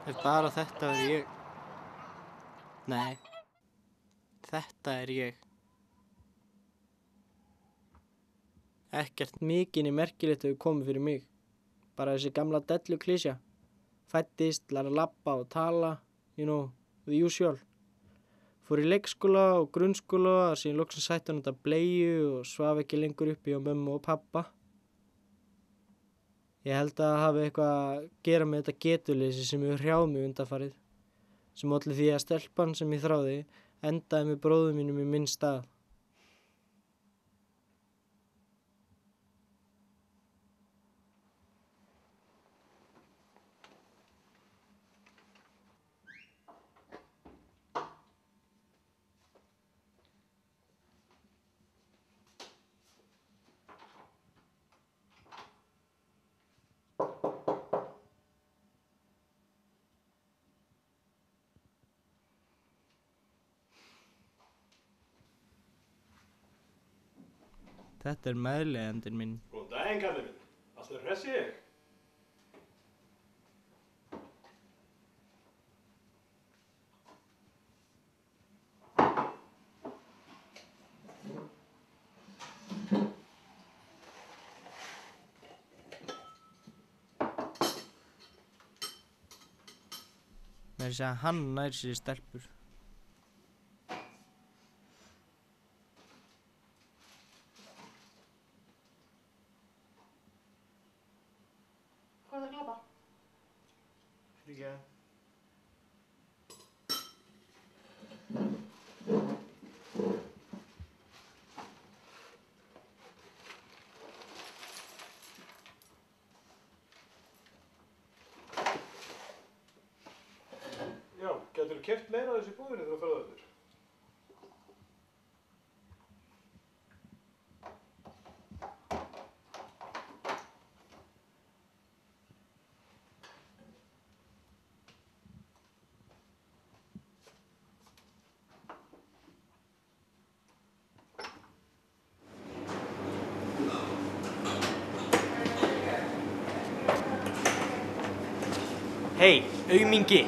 Ef bara þetta er ég. Nei, þetta er ég. Ekkert mikið merkilegt hefur komið fyrir mig. Bara þessi gamla dellu klísja. Fæddist, læra að labba og tala, the usual. Fór í leikskóla og grunnskóla, síðan loksins hætti hann þetta bleiu og svaf ekki lengur uppi hjá mömmu og pappa. Ég held að það hafi eitthvað að gera með þetta getuleysi sem hefur hrjáð mig undanfarið, sem olli því að stelpan sem ég þráði endaði með bróður mínum í minn stað. Þetta er meðleigjandinn minn. Góðan daginn, kallinn minn. Alltaf hress ég. Með þess að hann nær sér stelpur. Hvað er það að glapa? Líka. Já, getur þú keypt meira af þessu í búðinni þegar þú ferð öður? Hei, aumingi,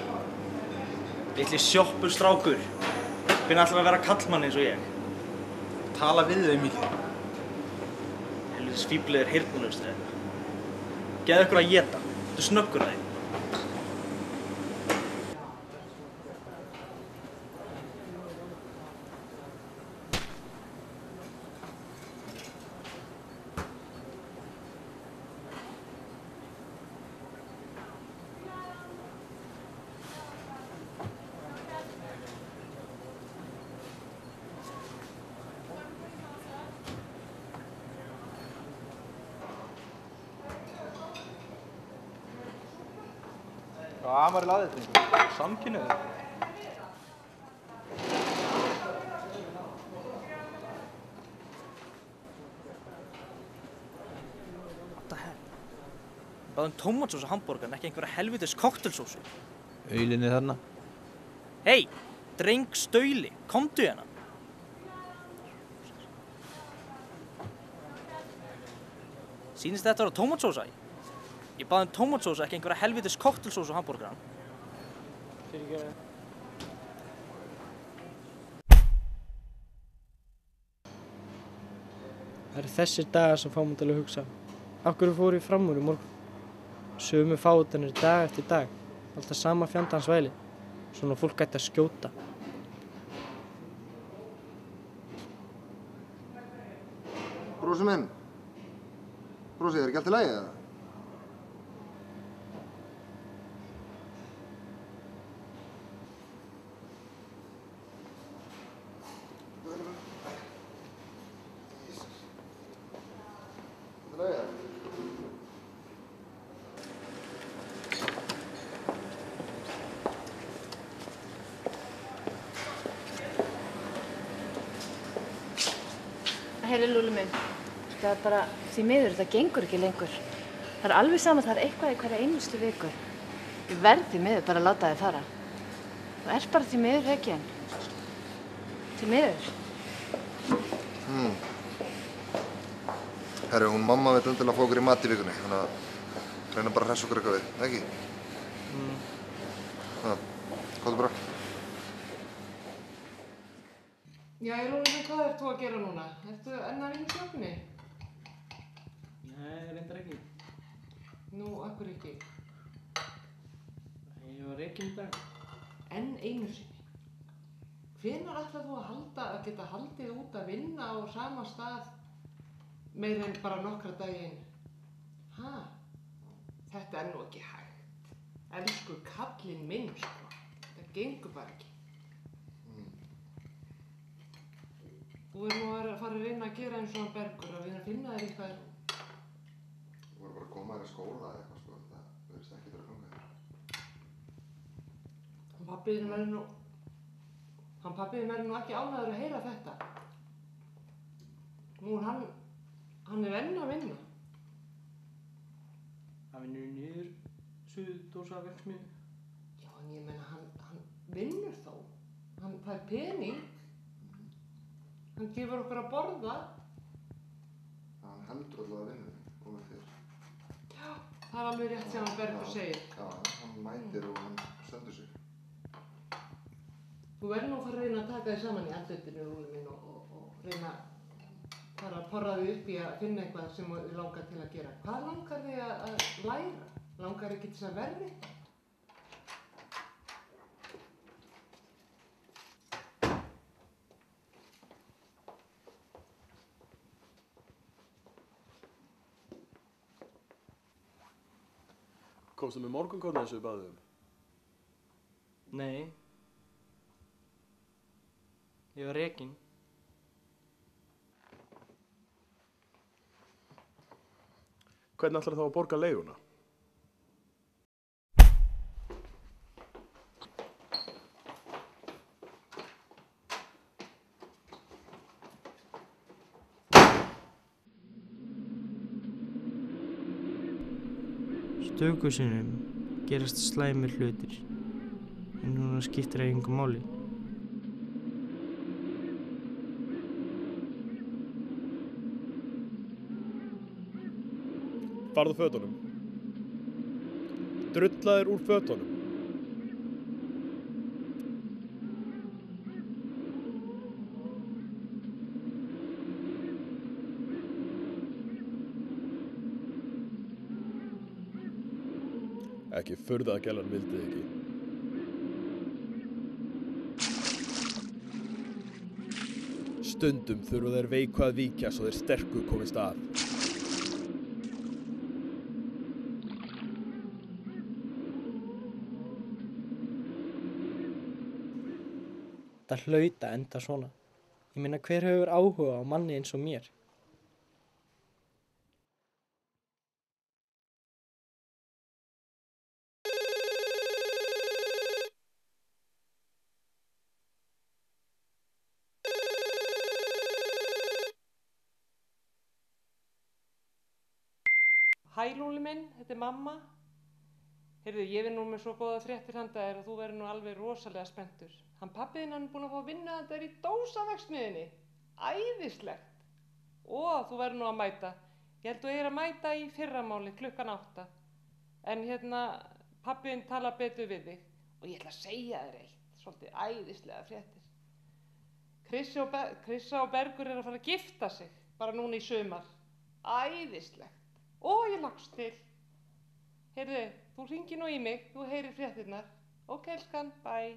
litli sjoppustrákur, hvernig ætlar að vera kallmann eins og ég? Tala við þau mikið. Helvitis fíflir heyrnarlaust eða. Geðu ykkur að éta, þú snöggur að þig. Hvað var í laðið þetta? Samkynniður? What the hell? Ég bað tómatsósu hamborgar en ekki einhverja helvitis koktelsósu. Aulinni þarna. Hei, dreng stauli, komdu hérna. Sýnist þetta að vera tómatsósa í? Ég bað tómatsósu, ekki einhverja helvitis koktelsósu hamborgaran. Fyrirgefðu. Það eru þessir dagar sem fá mig til að hugsa. Af hverju fór ég fram úr í morgun? Sömu fáutanir dag eftir dag. Alltaf sama fjandans væli. Svona fólk ætti að skjóta. Brósi minn. Brósi, er ekki allt í lagi eða? Heyri, Lúli minn. Það er bara því miður, það gengur ekki lengur. Það er alveg sama, það er eitthvað í hverja einustu viku. Ég verð því miður bara að láta þig fara. Þú ert bara því miður rekinn. Því miður. Herru, hún mamma veit undilega að fá okkur í mat í vikunni, þannig að reyna bara að hressa okkur eitthvað við, ekki? Komdu bara. Jæja, Lúna, hvað ert þú að gera núna? Ertu enn að vinna í sjoppunni? Nei, reyndar ekki. Nú, akkur ekki. Ég var rekinn í dag. Enn einu sinni. Hvenær ætlar þú að geta haldið út að vinna á sama stað meira en bara nokkra dagi einu? Ha? Þetta er nú ekki hægt. Elsku kallinn minn, sko. Það gengur bara ekki. Þú nú að fara að reyna að gera eins og hann Bergur og reyna að finna þér eitthvað. Þú voru bara að koma þér í skóla eða eitthvað, sko. Það verðist ekki vera að ganga þér. Hann pabbiðin verður nú ekki ánægður að heyra þetta. Nú hann er enn að vinna. Hann vinnur í niður Suðdósaverksmiðju. Já, en ég meina hann vinnur þó. Hann fær pening. Hann gefur okkur að borða. Hann heldur alltaf að vinna og með þér. Já, það er alveg rétt sem hann Bergur segir. Já, hann mætir og hann stendur sig. Þú verður nú að fara að reyna að taka þig saman í andlutinu, Rúli minn, og reyna að fara að porra þig upp í að finna eitthvað sem þig langar til að gera. Hvað langar þig að læra? Langar ekki til að verða eitthvað? Komstu með morgunkotna eins og við baðum? Nei. Ég var rekinn. Hvernig ætlar þá að borga leiguna? Stöku sinnum gerast slæmir hlutir, en núna skiptir það engu máli. Farðu fötunum. Drullaðir úr fötunum. Ekki furða að gælan vildi þig ekki. Stundum þurfa þeir veiku að víkja svo þeir sterku komist að. Það hlaut að enda svona. Ég meina, hver hefur áhuga á manni eins og mér? Hæ, Lúli minn, þetta er mamma. Heyrðu, ég vinn nú með svo góða fréttir handa þér og þú verður nú alveg rosalega spenntur. Hann pabbiðinn hann er búinn að fá að vinna þetta í Dósaverksmiðjunni. Æðislegt. Og þú verður nú að mæta. Ég held þú eigir að mæta í fyrramáli klukkan 8. En pabbiðinn talar betur við þig. Og ég ætla að segja þér eitt, svolítið æðislega fréttir. Krissa og Bergur er að fara að gifta sig, bara núna í sumar. Æðislegt. Og ég lagst til. Heyrðu, þú hringir nú í mig, þú heyrir fréttirnar. Ok, elskan, bye.